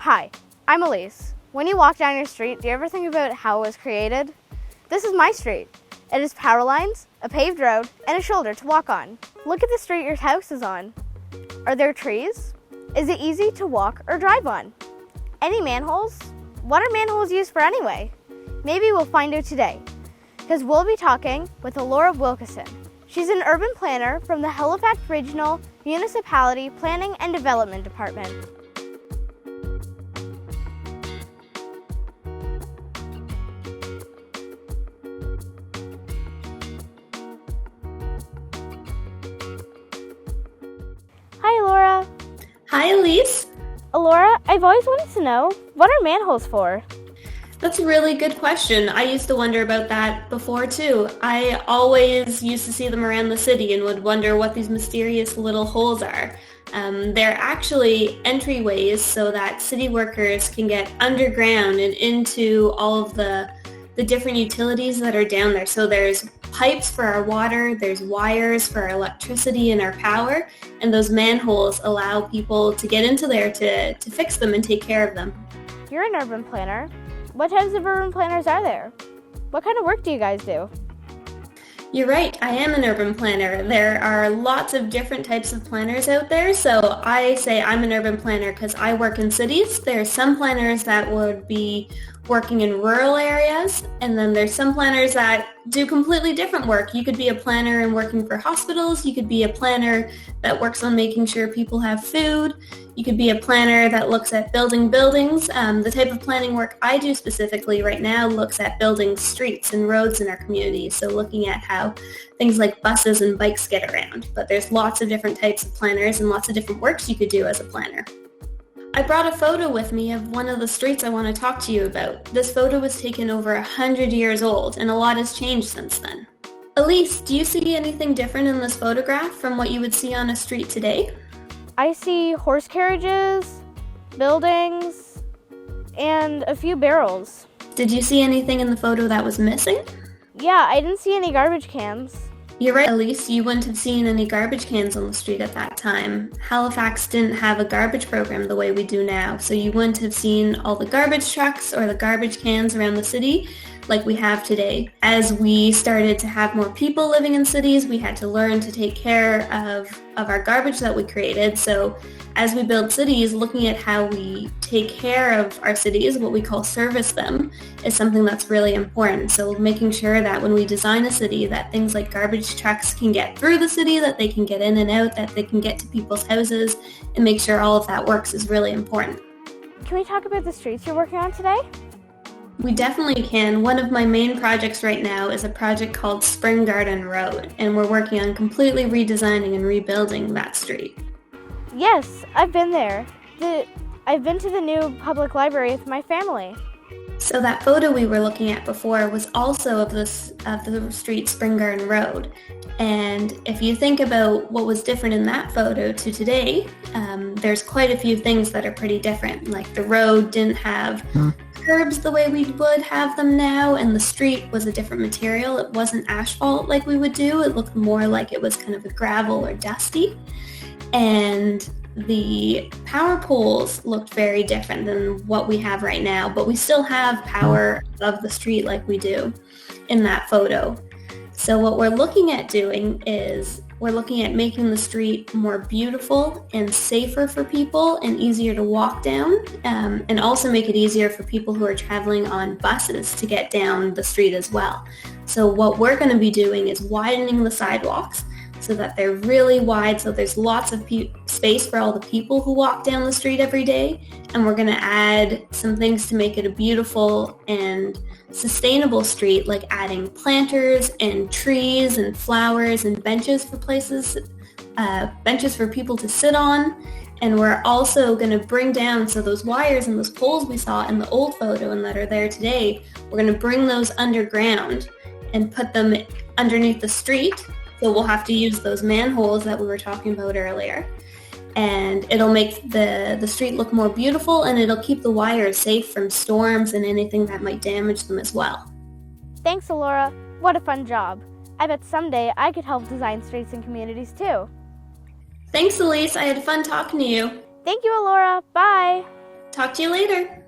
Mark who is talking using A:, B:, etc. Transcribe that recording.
A: Hi, I'm Elise. When you walk down your street, do you ever think about how it was created? This is my street. It has power lines, a paved road, and a shoulder to walk on. Look at the street your house is on. Are there trees? Is it easy to walk or drive on? Any manholes? What are manholes used for anyway? Maybe we'll find out today, because we'll be talking with Elora Wilkinson. She's an urban planner from the Halifax Regional Municipality Planning and Development Department. Hi, Elora.
B: Hi, Elise.
A: Elora, I've always wanted to know, what are manholes for?
B: That's a really good question. I used to wonder about that before too. I always used to see them around the city and would wonder what these mysterious little holes are. They're actually entryways so that city workers can get underground and into all of the different utilities that are down there. So there's pipes for our water, there's wires for our electricity and our power, and those manholes allow people to get into there to fix them and take care of them.
A: You're an urban planner. What types of urban planners are there? What kind of work do you guys do?
B: You're right, I am an urban planner. There are lots of different types of planners out there, so I say I'm an urban planner because I work in cities. There are some planners that would be working in rural areas, and then there's some planners that do completely different work. You could be a planner and working for hospitals. You could be a planner that works on making sure people have food. You could be a planner that looks at building buildings. The type of planning work I do specifically right now looks at building streets and roads in our community, so looking at how things like buses and bikes get around. But there's lots of different types of planners and lots of different works you could do as a planner. I brought a photo with me of one of the streets I want to talk to you about. This photo was taken over 100 years old, and a lot has changed since then. Elise, do you see anything different in this photograph from what you would see on a street today?
A: I see horse carriages, buildings, and a few barrels.
B: Did you see anything in the photo that was missing?
A: Yeah, I didn't see any garbage cans.
B: You're right, Elise. You wouldn't have seen any garbage cans on the street at that time. Halifax didn't have a garbage program the way we do now, so you wouldn't have seen all the garbage trucks or the garbage cans around the city like we have today. As we started to have more people living in cities, we had to learn to take care of our garbage that we created. So as we build cities, looking at how we take care of our cities, what we call service them, is something that's really important. So making sure that when we design a city, that things like garbage trucks can get through the city, that they can get in and out, that they can get to people's houses, and make sure all of that works is really important.
A: Can we talk about the streets you're working on today?
B: We definitely can. One of my main projects right now is a project called Spring Garden Road, and we're working on completely redesigning and rebuilding that street.
A: Yes, I've been there. I've been to the new public library with my family.
B: So that photo we were looking at before was also of the street Spring Garden Road. And if you think about what was different in that photo to today, there's quite a few things that are pretty different. Like the road didn't have curbs the way we would have them now, and the street was a different material. It wasn't asphalt like we would do. It looked more like it was kind of a gravel or dusty. And the power poles looked very different than what we have right now, but we still have power above the street like we do in that photo. So what we're looking at doing is we're looking at making the street more beautiful and safer for people and easier to walk down, and also make it easier for people who are traveling on buses to get down the street as well. So what we're going to be doing is widening the sidewalks so that they're really wide, so there's lots of space for all the people who walk down the street every day. And we're going to add some things to make it a beautiful and sustainable street, like adding planters and trees and flowers and benches for people to sit on. And we're also going to bring down, so those wires and those poles we saw in the old photo and that are there today, we're going to bring those underground and put them underneath the street. So we'll have to use those manholes that we were talking about earlier. And it'll make the street look more beautiful, and it'll keep the wires safe from storms and anything that might damage them as well.
A: Thanks, Elora. What a fun job. I bet someday I could help design streets and communities too.
B: Thanks, Elise. I had fun talking to you.
A: Thank you, Elora. Bye.
B: Talk to you later.